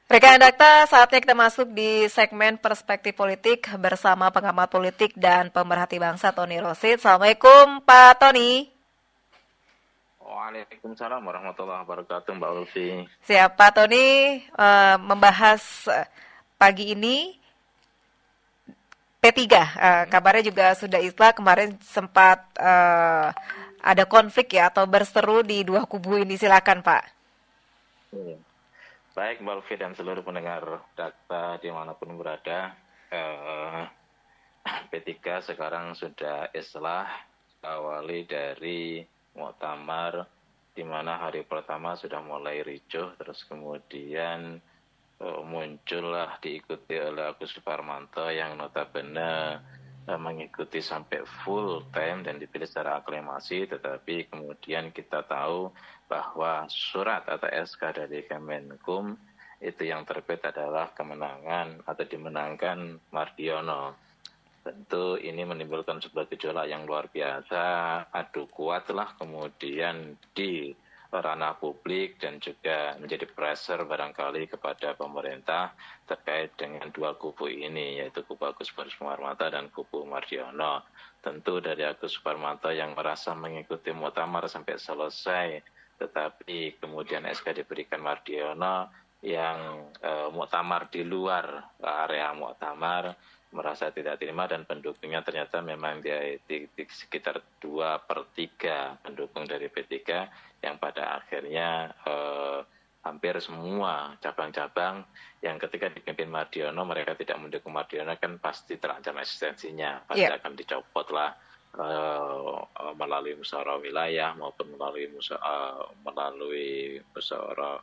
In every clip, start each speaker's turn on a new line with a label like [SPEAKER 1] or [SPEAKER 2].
[SPEAKER 1] Rekan Dakta, saatnya kita masuk di segmen perspektif politik bersama pengamat politik dan pemerhati bangsa Tony Rosid. Assalamualaikum Pak Tony.
[SPEAKER 2] Waalaikumsalam warahmatullahi wabarakatuh, Mbak Ulfi.
[SPEAKER 1] Siapa Tony membahas pagi ini P3. Kabarnya juga sudah islah kemarin sempat ada konflik ya atau berseteru di dua kubu ini. Silakan Pak.
[SPEAKER 2] Baik Mbak Ulfi dan seluruh pendengar Dakta dimanapun berada, P3 sekarang sudah islah awali dari muktamar di mana hari pertama sudah mulai ricuh, terus kemudian muncullah diikuti oleh Agus Suparmanto yang notabene mengikuti sampai full time dan dipilih secara aklamasi, tetapi kemudian kita tahu bahwa surat atau SK dari Kemenkum itu yang terbit adalah kemenangan atau dimenangkan Mardiono. Tentu ini menimbulkan sebuah gejolak yang luar biasa, adu kuatlah kemudian di ranah publik dan juga menjadi pressure barangkali kepada pemerintah terkait dengan dua kubu ini, yaitu kubu Agus Suparmanto dan kubu Mardiono. Tentu dari Agus Suparmanto yang merasa mengikuti muktamar sampai selesai, tetapi kemudian SK diberikan Mardiono yang muktamar di luar area muktamar merasa tidak terima, dan pendukungnya ternyata memang di sekitar 2/3 pendukung dari P3 yang pada akhirnya hampir semua cabang-cabang yang ketika dipimpin Mardiono mereka tidak mendukung Mardiono kan pasti terancam eksistensinya, pasti akan dicopot lah melalui musyawarah wilayah maupun melalui musyawarah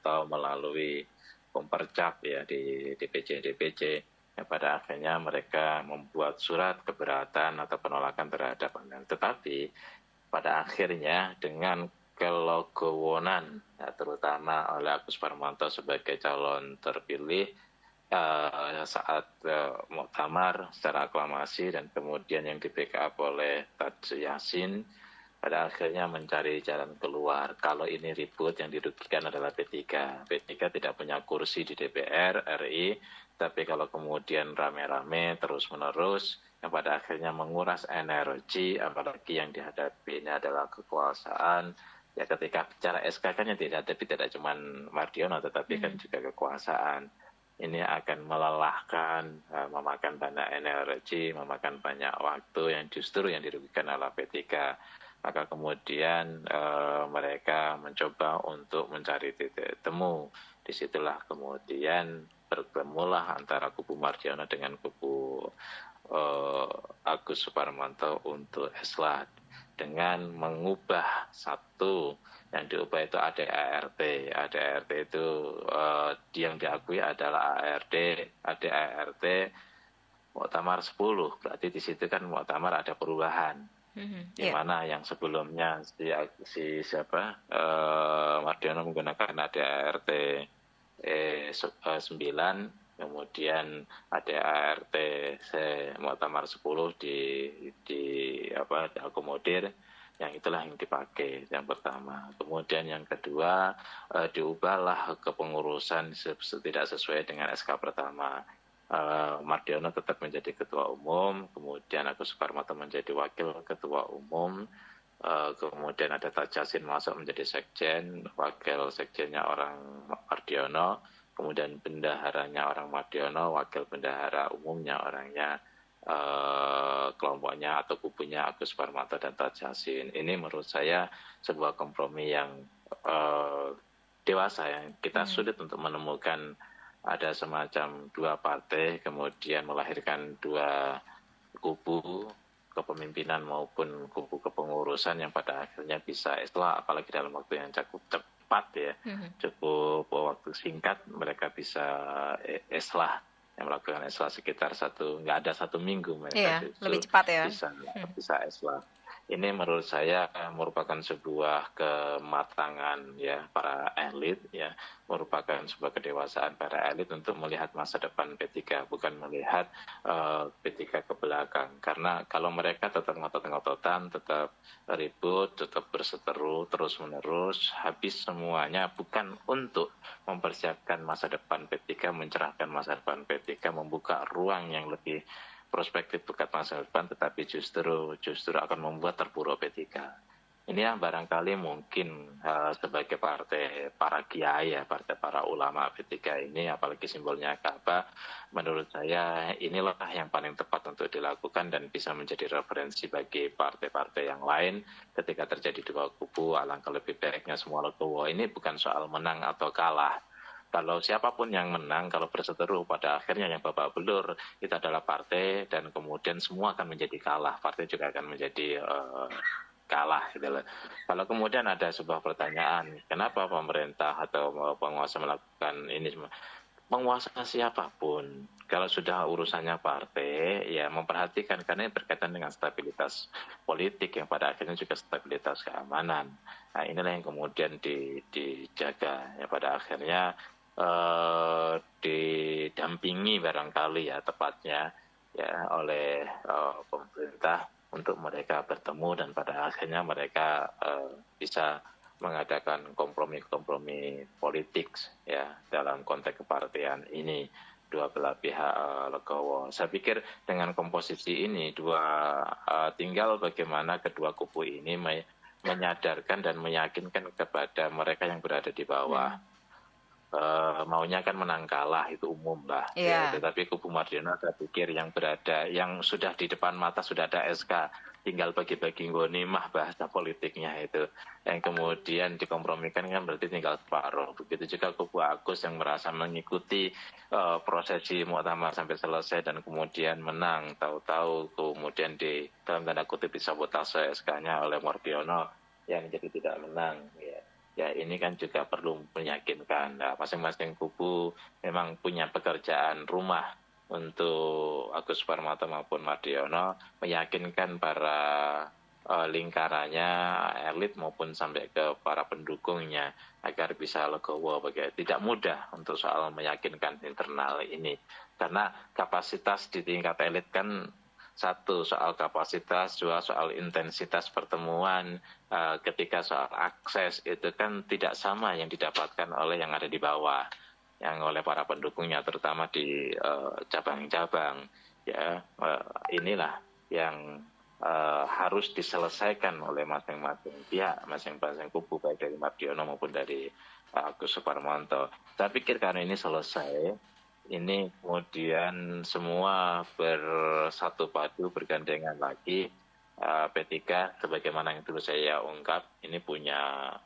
[SPEAKER 2] atau melalui pempercap ya di DPC yang pada akhirnya mereka membuat surat keberatan atau penolakan terhadap Anda. Tetapi pada akhirnya dengan kelegowonan ya, terutama oleh Agus Suparmanto sebagai calon terpilih saat muktamar secara aklamasi dan kemudian yang di backup oleh Taj Yassin, pada akhirnya mencari jalan keluar. Kalau ini ribut, yang dirugikan adalah P3. P3 tidak punya kursi di DPR RI, tapi kalau kemudian rame-rame terus-menerus, yang pada akhirnya menguras energi, apalagi yang dihadapi ini adalah kekuasaan. Ya ketika bicara SK kan yang dihadapi tidak cuma Mardiono, tetapi kan juga kekuasaan. Ini akan melelahkan, memakan banyak energi, memakan banyak waktu yang justru yang dirugikan adalah P3. Maka kemudian mereka mencoba untuk mencari titik temu. Disitulah kemudian bertemulah antara kubu Mardiono dengan kubu Agus Suparmanto untuk islah dengan mengubah satu yang diubah itu ADART. ADART itu yang diakui adalah ADART Muktamar 10. Berarti di situ kan Muktamar ada perubahan. Di mana yang sebelumnya Mardiono menggunakan ADART 9, kemudian ADART Muktamar 10 diakomodir, yang itulah yang dipakai yang pertama. Kemudian yang kedua diubahlah kepengurusan tidak sesuai dengan SK pertama. Mardiono tetap menjadi ketua umum, kemudian Agus Suparmanto menjadi wakil ketua umum, kemudian ada Taj Yassin masuk menjadi sekjen, wakil sekjennya orang Mardiono, kemudian bendaharanya orang Mardiono, wakil bendahara umumnya orangnya kelompoknya atau kubunya Agus Suparmanto dan Taj Yassin. Ini menurut saya sebuah kompromi yang dewasa, yang kita sulit untuk menemukan. Ada semacam dua partai kemudian melahirkan dua kubu kepemimpinan maupun kubu kepengurusan yang pada akhirnya bisa islah, apalagi dalam waktu yang cukup cepat ya, cukup waktu singkat mereka bisa islah, yang melakukan islah sekitar nggak ada 1 minggu mereka
[SPEAKER 1] lebih cepat ya,
[SPEAKER 2] bisa islah. ini menurut saya merupakan sebuah kematangan ya para elit ya, merupakan sebuah kedewasaan para elit untuk melihat masa depan P3, bukan melihat P3 ke belakang. Karena kalau mereka tetap ngotot-ngototan, tetap ribut, tetap berseteru terus-menerus, habis semuanya bukan untuk mempersiapkan masa depan P3, mencerahkan masa depan P3, membuka ruang yang lebih prospektif bukan masa depan, tetapi justru akan membuat terpuruk P3. Ini yang barangkali mungkin sebagai partai para kiai ya, partai para ulama P3 ini, apalagi simbolnya Ka'bah, menurut saya inilah yang paling tepat untuk dilakukan dan bisa menjadi referensi bagi partai-partai yang lain ketika terjadi dua kubu. Alangkah lebih baiknya semua legowo. Ini bukan soal menang atau kalah. Kalau siapapun yang menang, kalau berseteru, pada akhirnya yang babak belur itu adalah partai, dan kemudian semua akan menjadi kalah. Partai juga akan menjadi kalah. Gitu loh. Kalau kemudian ada sebuah pertanyaan, kenapa pemerintah atau penguasa melakukan ini semua? Penguasa siapapun, kalau sudah urusannya partai, ya memperhatikan, karena ini berkaitan dengan stabilitas politik yang pada akhirnya juga stabilitas keamanan. Nah, inilah yang kemudian dijaga. Ya, pada akhirnya didampingi barangkali ya tepatnya ya oleh pemerintah untuk mereka bertemu, dan pada akhirnya mereka bisa mengadakan kompromi-kompromi politik ya dalam konteks kepartean ini dua belah pihak legowo. Saya pikir dengan komposisi ini tinggal bagaimana kedua kubu ini menyadarkan dan meyakinkan kepada mereka yang berada di bawah. Maunya kan menang kalah itu umum lah ya, tetapi kubu Mardiono saya pikir yang sudah di depan mata sudah ada SK, tinggal bagi-bagi ngonimah bahasa politiknya itu, yang kemudian dikompromikan kan berarti tinggal separuh. Begitu juga kubu Agus yang merasa mengikuti prosesi muktamar sampai selesai dan kemudian menang, tahu-tahu kemudian dalam tanda kutip disabotase SK-nya oleh Mardiono yang jadi tidak menang ya. Ya ini kan juga perlu meyakinkan. Nah, masing-masing kubu memang punya pekerjaan rumah untuk Agus Suparmanto maupun Mardiono, meyakinkan para lingkarannya, elit maupun sampai ke para pendukungnya agar bisa legowo. Tidak mudah untuk soal meyakinkan internal ini, karena kapasitas di tingkat elit kan satu soal kapasitas, dua soal intensitas pertemuan, ketika soal akses itu kan tidak sama yang didapatkan oleh yang ada di bawah, yang oleh para pendukungnya terutama di cabang-cabang ya. Inilah yang harus diselesaikan oleh masing-masing pihak, masing-masing kubu, baik dari Mardiono maupun dari Agus Suparmanto. Saya pikir karena ini selesai, ini kemudian semua bersatu padu, bergandengan lagi. P3 sebagaimana yang dulu saya ungkap ini punya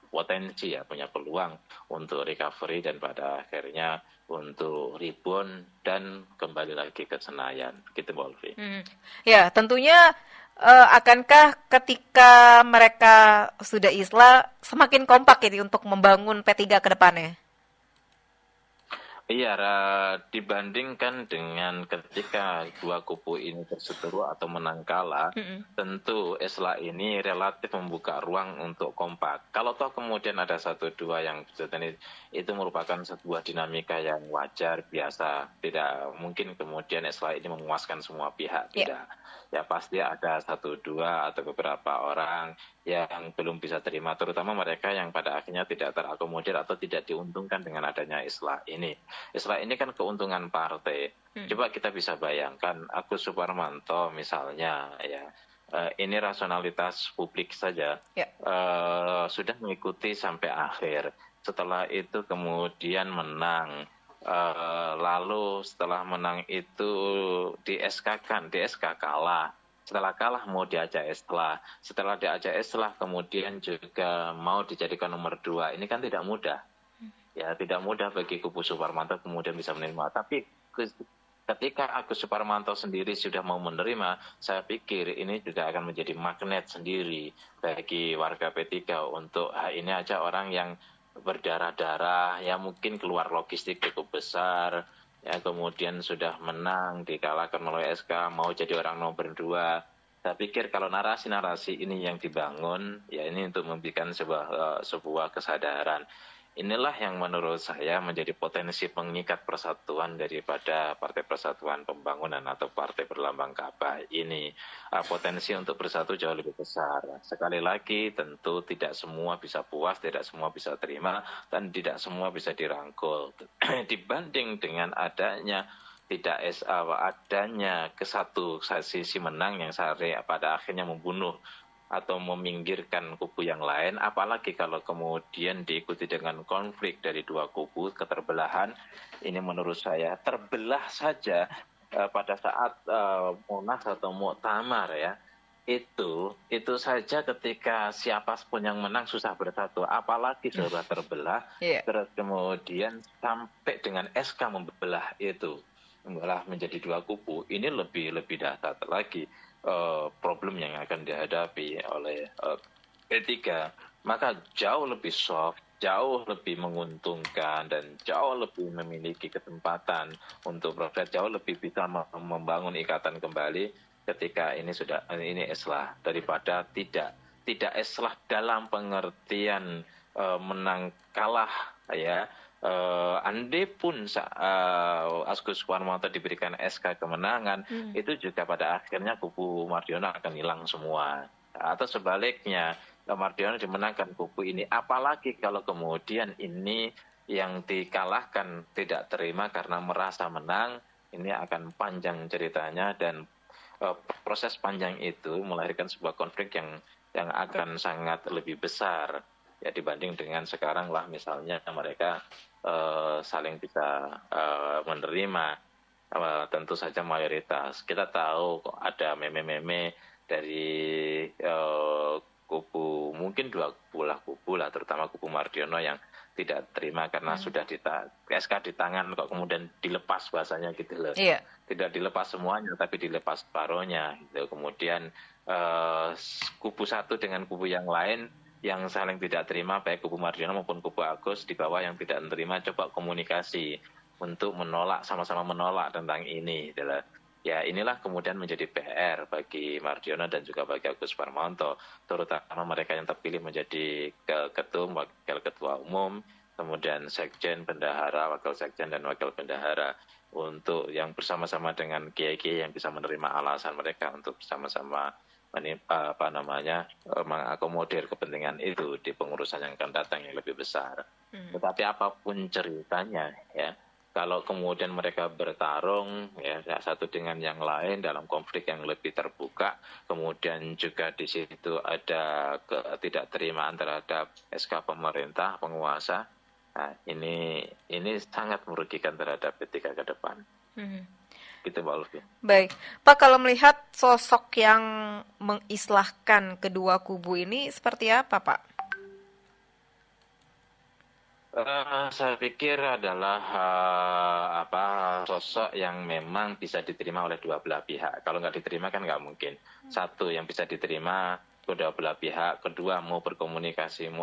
[SPEAKER 2] potensi ya, punya peluang untuk recovery dan pada akhirnya untuk rebound dan kembali lagi ke Senayan. Gitu, Bolvi.
[SPEAKER 1] Ya, tentunya akankah ketika mereka sudah islah semakin kompak ini untuk membangun P3 ke depannya?
[SPEAKER 2] Iya, dibandingkan dengan ketika dua kubu ini berseteru atau menang kalah, tentu islah ini relatif membuka ruang untuk kompak. Kalau toh kemudian ada satu dua yang itu merupakan sebuah dinamika yang wajar, biasa. Tidak mungkin kemudian islah ini memuaskan semua pihak, tidak. Ya pasti ada satu dua atau beberapa orang yang belum bisa terima, terutama mereka yang pada akhirnya tidak terakomodir atau tidak diuntungkan dengan adanya islah ini. Islah ini kan keuntungan partai. Coba kita bisa bayangkan Agus Suparmanto misalnya ya, ini rasionalitas publik saja sudah mengikuti sampai akhir. Setelah itu kemudian menang. Lalu setelah menang itu di SK kalah. Setelah kalah mau diajak islah. Setelah diajak islah kemudian juga mau dijadikan nomor 2. Ini kan tidak mudah. Ya tidak mudah bagi kubu Suparmanto kemudian bisa menerima. Tapi ketika Agus Suparmanto sendiri sudah mau menerima, saya pikir ini juga akan menjadi magnet sendiri bagi warga P3 untuk ini aja orang yang berdarah-darah, ya mungkin keluar logistik cukup besar, ya kemudian sudah menang, dikalahkan oleh SK, mau jadi orang nomor 2, Saya pikir kalau narasi-narasi ini yang dibangun, ya ini untuk memberikan sebuah kesadaran. Inilah yang menurut saya menjadi potensi pengikat persatuan daripada Partai Persatuan Pembangunan atau Partai Berlambang Kabah ini. Potensi untuk bersatu jauh lebih besar. Sekali lagi tentu tidak semua bisa puas, tidak semua bisa terima, dan tidak semua bisa dirangkul. Dibanding dengan adanya sisi menang yang pada akhirnya membunuh atau meminggirkan kubu yang lain, apalagi kalau kemudian diikuti dengan konflik dari dua kubu, keterbelahan, ini menurut saya terbelah saja pada saat Munas atau Muktamar ya, itu saja ketika siapapun yang menang susah bersatu, apalagi sudah terbelah, terus kemudian sampai dengan SK membelah menjadi dua kubu, ini lebih dahsyat lagi problem yang akan dihadapi oleh P3. Maka jauh lebih soft, jauh lebih menguntungkan, dan jauh lebih memiliki kesempatan untuk progres, jauh lebih bisa membangun ikatan kembali ketika ini islah daripada tidak islah dalam pengertian menang kalah ya. Andai pun Agus Warmanto diberikan SK kemenangan, itu juga pada akhirnya kubu Mardiono akan hilang semua. Atau sebaliknya, Mardiono dimenangkan kubu ini. Apalagi kalau kemudian ini yang dikalahkan tidak terima karena merasa menang, ini akan panjang ceritanya, dan proses panjang itu melahirkan sebuah konflik yang akan sangat lebih besar ya dibanding dengan sekarang lah, misalnya mereka saling bisa menerima, tentu saja mayoritas. Kita tahu kok ada meme-meme dari kubu, mungkin dua kubu lah, terutama kubu Mardiono yang tidak terima karena sudah SK di tangan kok kemudian dilepas, bahasanya gitu loh. Tidak dilepas semuanya tapi dilepas separohnya gitu. Kemudian kubu satu dengan kubu yang lain yang saling tidak terima, baik kubu Mardiono maupun kubu Agus di bawah yang tidak menerima, coba komunikasi untuk sama-sama menolak tentang ini. Ya inilah kemudian menjadi PR bagi Mardiono dan juga bagi Agus Warmanto, terutama mereka yang terpilih menjadi ketum, wakil ketua umum, kemudian sekjen, bendahara, wakil sekjen, dan wakil bendahara, untuk yang bersama-sama dengan kiai-kiai yang bisa menerima alasan mereka untuk bersama-sama mengakomodir kepentingan itu di pengurusan yang akan datang yang lebih besar. Tetapi apapun ceritanya ya, kalau kemudian mereka bertarung ya satu dengan yang lain dalam konflik yang lebih terbuka, kemudian juga di situ ada ketidakterimaan terhadap SK pemerintah penguasa, nah, ini sangat merugikan terhadap P3 ke depan. Gitu Mbak Lutfi.
[SPEAKER 1] Baik, Pak, kalau melihat sosok yang mengislahkan kedua kubu ini seperti apa, Pak?
[SPEAKER 2] Saya pikir adalah sosok yang memang bisa diterima oleh dua belah pihak. Kalau nggak diterima kan nggak mungkin. Satu, yang bisa diterima kedua belah pihak. Kedua,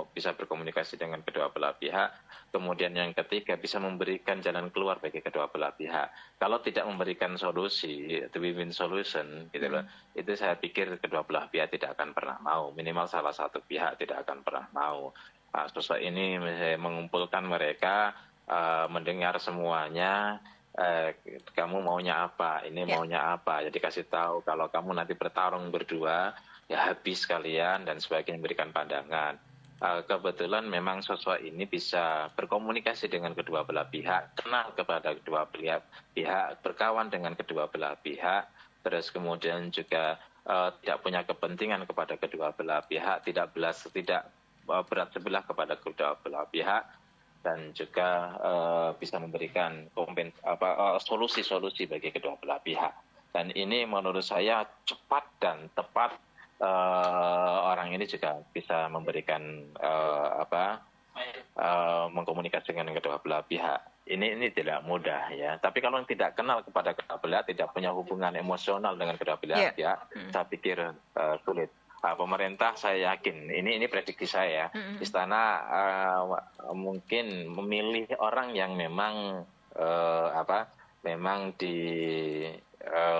[SPEAKER 2] bisa berkomunikasi dengan kedua belah pihak. Kemudian yang ketiga, bisa memberikan jalan keluar bagi kedua belah pihak. Kalau tidak memberikan solusi, the win-win solution, gitu loh, itu saya pikir kedua belah pihak tidak akan pernah mau. Minimal salah satu pihak tidak akan pernah mau. Sosok ini mengumpulkan mereka, mendengar semuanya, kamu maunya apa, ini maunya apa, jadi kasih tahu kalau kamu nanti bertarung berdua, ya habis kalian, dan sebagainya, memberikan pandangan. Kebetulan memang sosok ini bisa berkomunikasi dengan kedua belah pihak, kenal kepada kedua belah pihak, berkawan dengan kedua belah pihak, terus kemudian juga tidak punya kepentingan kepada kedua belah pihak, tidak berat sebelah kepada kedua belah pihak, dan juga bisa memberikan solusi-solusi bagi kedua belah pihak. Dan ini menurut saya cepat dan tepat. Orang ini juga bisa memberikan mengkomunikasikan dengan kedua belah pihak. Ini tidak mudah ya. Tapi kalau yang tidak kenal kepada kedua belah, tidak punya hubungan emosional dengan kedua belah pihak, saya pikir sulit. Pemerintah saya yakin, ini prediksi saya, istana mungkin memilih orang yang memang memang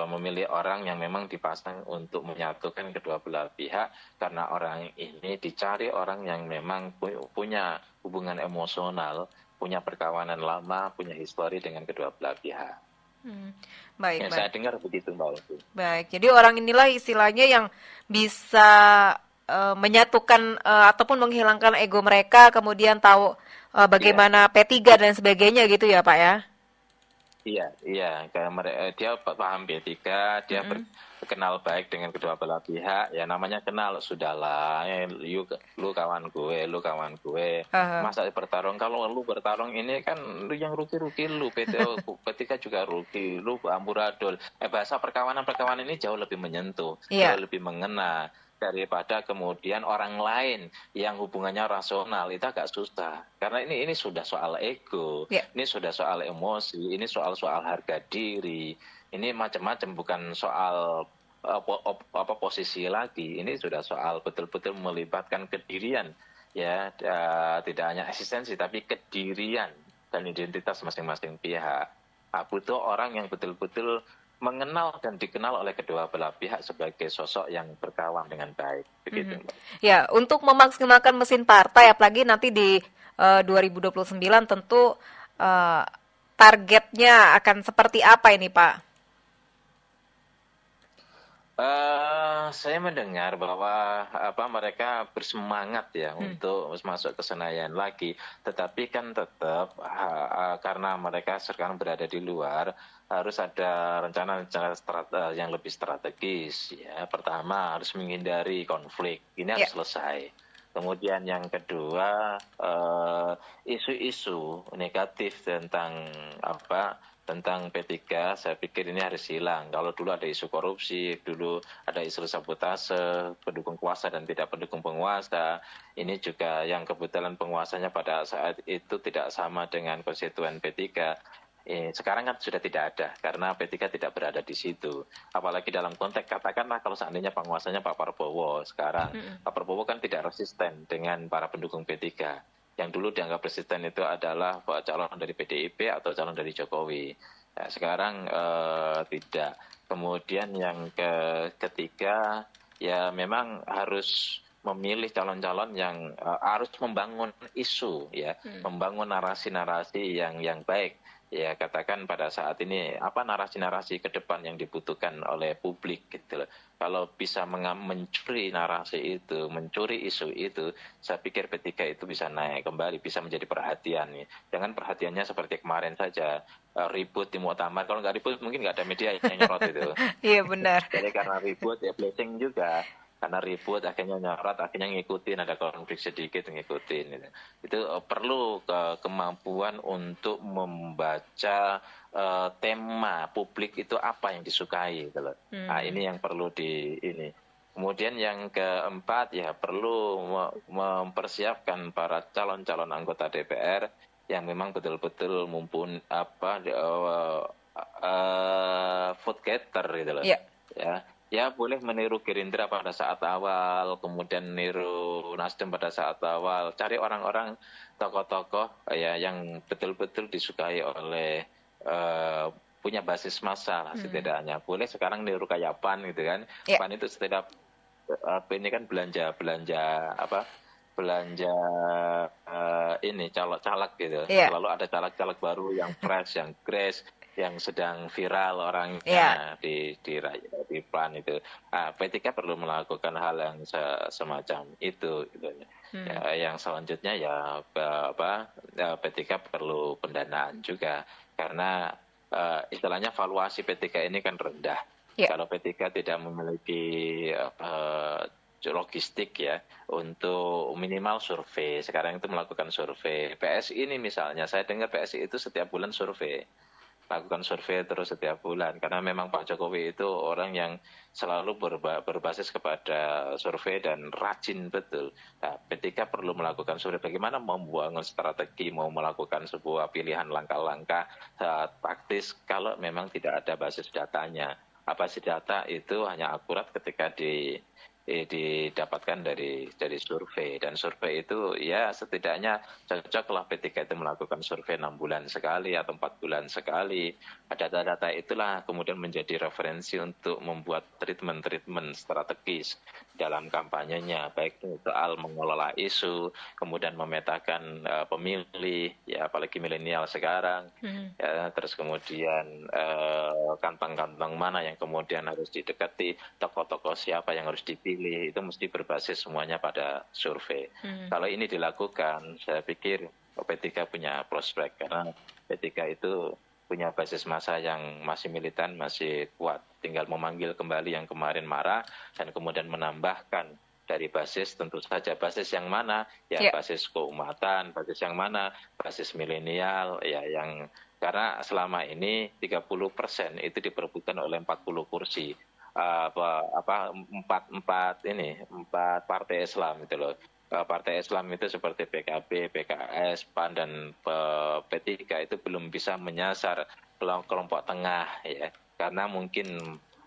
[SPEAKER 2] memilih orang yang memang dipasang untuk menyatukan kedua belah pihak, karena orang ini dicari orang yang memang punya hubungan emosional, punya perkawanan lama, punya histori dengan kedua belah pihak.
[SPEAKER 1] Baik,
[SPEAKER 2] Yang saya
[SPEAKER 1] baik.
[SPEAKER 2] dengar begitu, Mbak Lucy.
[SPEAKER 1] Baik, jadi orang inilah istilahnya yang bisa menyatukan ataupun menghilangkan ego mereka, kemudian tahu
[SPEAKER 2] Iya.
[SPEAKER 1] bagaimana P3 dan sebagainya gitu ya, Pak ya?
[SPEAKER 2] Iya, iya. Kayak dia paham B3, dia
[SPEAKER 1] Mm-mm.
[SPEAKER 2] kenal baik dengan kedua belah pihak. Ya namanya kenal, sudahlah. Lu kawan gue, lu kawan gue.
[SPEAKER 1] Aha.
[SPEAKER 2] Masa bertarung? Kalau lu bertarung ini kan yang rugi-rugi lu. P3 juga rugi. Lu amburadul. Bahasa perkawanan-perkawanan ini jauh lebih menyentuh, jauh
[SPEAKER 1] Iya.
[SPEAKER 2] lebih mengena daripada kemudian orang lain yang hubungannya rasional. Itu agak susah karena ini sudah soal ego,
[SPEAKER 1] Iya.
[SPEAKER 2] ini sudah soal emosi, ini soal harga diri, ini macam-macam, bukan soal posisi lagi. Ini sudah soal betul-betul melibatkan kedirian, ya, tidak hanya eksistensi tapi kedirian dan identitas masing-masing pihak. Butuh orang yang betul-betul mengenal dan dikenal oleh kedua belah pihak sebagai sosok yang berkawan dengan baik, begitu, Mbak.
[SPEAKER 1] Ya, untuk memaksimalkan mesin partai, apalagi nanti di 2029 tentu eh, targetnya akan seperti apa ini, Pak?
[SPEAKER 2] Saya mendengar bahwa mereka bersemangat ya untuk masuk ke Senayan lagi, tetapi kan tetap karena mereka sekarang berada di luar, harus ada rencana-rencana yang lebih strategis ya. Pertama harus menghindari konflik, ini
[SPEAKER 1] Ya.
[SPEAKER 2] harus selesai. Kemudian yang kedua, isu-isu negatif tentang P3, saya pikir ini harus hilang. Kalau dulu ada isu korupsi, dulu ada isu sabotase, pendukung kuasa dan tidak pendukung penguasa. Ini juga yang kebetulan penguasanya pada saat itu tidak sama dengan konstituen P3. Sekarang kan sudah tidak ada, karena P3 tidak berada di situ. Apalagi dalam konteks, katakanlah kalau seandainya penguasanya Pak Prabowo sekarang, Pak Prabowo kan tidak resisten dengan para pendukung P3. Yang dulu dianggap resisten itu adalah calon dari PDIP atau calon dari Jokowi. Nah, sekarang tidak. Kemudian yang ketiga, ya memang harus memilih calon-calon yang harus membangun isu, ya, membangun narasi-narasi yang baik. Ya, katakan pada saat ini apa narasi-narasi ke depan yang dibutuhkan oleh publik gitu loh. Kalau bisa mencuri narasi itu, mencuri isu itu, saya pikir P3 itu bisa naik kembali, bisa menjadi perhatian. Ya. Jangan perhatiannya seperti kemarin saja, ribut di muktamar. Kalau nggak ribut mungkin nggak ada media yang nyorot itu.
[SPEAKER 1] Iya, benar.
[SPEAKER 2] Jadi karena ribut ya blessing juga. Karena ribut akhirnya nyorot, akhirnya ngikutin, ada konflik sedikit ngikutin. Gitu. Itu perlu kemampuan untuk membaca tema publik itu apa yang disukai. Gitu. Nah, ini yang perlu ini. Kemudian yang keempat, ya perlu mempersiapkan para calon-calon anggota DPR yang memang betul-betul vote getter gitu loh.
[SPEAKER 1] Iya.
[SPEAKER 2] Ya boleh meniru Gerindra pada saat awal, kemudian niru Nasdem pada saat awal. Cari orang-orang tokoh-tokoh ya yang betul-betul disukai oleh punya basis massa lah setidaknya. Boleh sekarang niru kayak PAN gitu kan.
[SPEAKER 1] Ya.
[SPEAKER 2] PAN itu setiap ini kan belanja ini caleg gitu.
[SPEAKER 1] Iya.
[SPEAKER 2] Selalu ada caleg-caleg baru yang fresh, yang grace, yang sedang viral orangnya
[SPEAKER 1] Iya.
[SPEAKER 2] di PAN itu. P3 perlu melakukan hal yang semacam itu gitu. Ya, yang selanjutnya ya P3 perlu pendanaan juga karena istilahnya valuasi P3 ini kan rendah.
[SPEAKER 1] Ya.
[SPEAKER 2] Kalau P3 tidak memiliki logistik ya untuk minimal survei. Sekarang itu melakukan survei. PSI ini misalnya, saya dengar PSI itu setiap bulan survei. Lakukan survei terus setiap bulan karena memang Pak Jokowi itu orang yang selalu berbasis kepada survei dan rajin betul. Nah, P3 perlu melakukan survei bagaimana membangun strategi, mau melakukan sebuah pilihan langkah-langkah taktis kalau memang tidak ada basis datanya. Basis data itu hanya akurat ketika didapatkan dari survei, dan survei itu ya setidaknya cocoklah P3 itu melakukan survei 6 bulan sekali atau 4 bulan sekali. Data-data itulah kemudian menjadi referensi untuk membuat treatment strategis dalam kampanyenya, baik itu soal mengelola isu, kemudian memetakan pemilih, ya apalagi milenial sekarang, ya, terus kemudian kantong-kantong mana yang kemudian harus didekati, tokoh-tokoh siapa yang harus dipilih, itu mesti berbasis semuanya pada survei. Kalau ini dilakukan, saya pikir P3 punya prospek, karena P3 itu punya basis massa yang masih militan, masih kuat. Tinggal memanggil kembali yang kemarin marah dan kemudian menambahkan dari basis, tentu saja basis yang mana, ya basis keumatan, basis yang mana, basis milenial, ya yang karena selama ini 30% itu diperebutkan oleh 40 kursi. Empat partai Islam itu loh. Partai Islam itu seperti PKB, PKS, PAN, dan P3 itu belum bisa menyasar kelompok tengah, ya, karena mungkin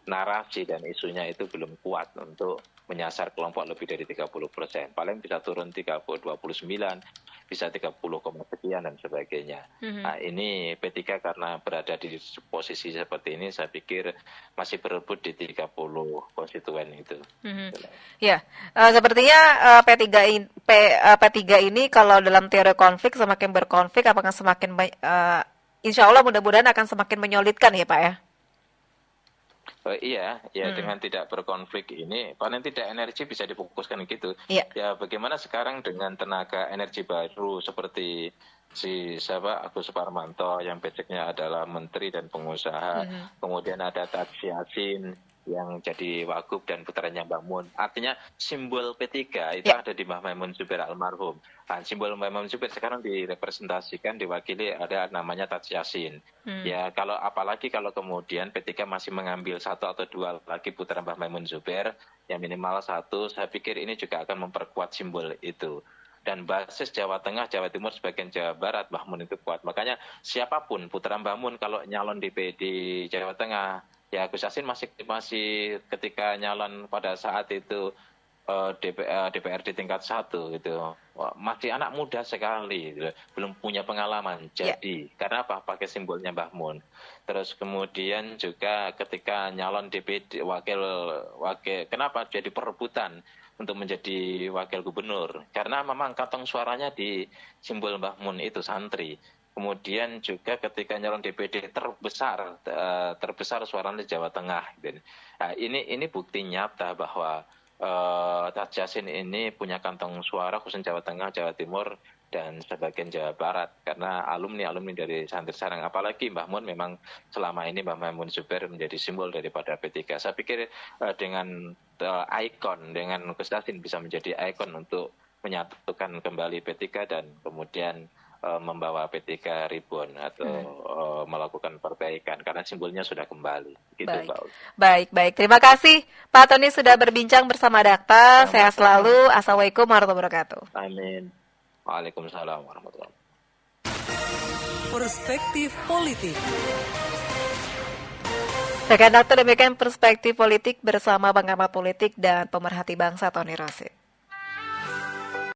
[SPEAKER 2] narasi dan isunya itu belum kuat untuk menyasar kelompok lebih dari 30%. Paling bisa turun 29, bisa 30, sekian dan sebagainya. Nah, ini P3 karena berada di posisi seperti ini, saya pikir masih berebut di 30 konstituen itu.
[SPEAKER 1] Ya, sepertinya P3 ini kalau dalam teori konflik semakin berkonflik, apakah semakin insya Allah mudah-mudahan akan semakin menyolidkan ya Pak ya?
[SPEAKER 2] Iya, dengan tidak berkonflik ini paling tidak energi bisa difokuskan gitu. Ya bagaimana sekarang dengan tenaga energi baru seperti Agus Suparmanto yang basicnya adalah menteri dan pengusaha, kemudian ada Tadsy Yassin yang jadi wagub dan putranya Mbah Mun. Artinya simbol P3 itu ada di Mbah Maimun Zubair almarhum. Nah, simbol Mbah Maimun Zubair sekarang direpresentasikan, diwakili ada namanya Tadsy Yassin. Ya apalagi kalau kemudian P3 masih mengambil satu atau dua lagi putra Mbah Maimun Zubair, ya minimal satu, saya pikir ini juga akan memperkuat simbol itu. Dan basis Jawa Tengah, Jawa Timur, sebagian Jawa Barat, Mbah Mun itu kuat. Makanya siapapun putra Mbah Mun kalau nyalon di Jawa Tengah, ya Gus Yassin masih ketika nyalon pada saat itu DPRD tingkat 1 gitu, masih anak muda sekali, gitu. Belum punya pengalaman. Jadi karena apa? Pakai simbolnya Mbah Mun. Terus kemudian juga ketika nyalon DPD wakil kenapa jadi perebutan untuk menjadi wakil gubernur? Karena memang kantong suaranya di simbol Mbah Mun itu santri. Kemudian juga ketika nyalon DPD terbesar suaranya di Jawa Tengah. Nah, ini bukti nyata bahwa Tadsy Yassin ini punya kantong suara khususnya Jawa Tengah, Jawa Timur, dan sebagian Jawa Barat. Karena alumni dari santri sarang. Apalagi Mbah Mun memang selama ini Mbah Maimun Zubair menjadi simbol daripada P3. Saya pikir dengan ikon, dengan Gus Yassin bisa menjadi ikon untuk menyatukan kembali P3 dan kemudian membawa P3 rebound atau melakukan perbaikan karena simbolnya sudah kembali. Gitu,
[SPEAKER 1] Baik. Terima kasih Pak Tony sudah berbincang bersama Dakta. Sehat selalu. Assalamualaikum warahmatullahi wabarakatuh.
[SPEAKER 2] Amin. Waalaikumsalam warahmatullahi wabarakatuh.
[SPEAKER 3] Perspektif politik.
[SPEAKER 1] Rekan Dakta, demikian perspektif politik bersama pengamat politik dan pemerhati bangsa Tony Rosyth.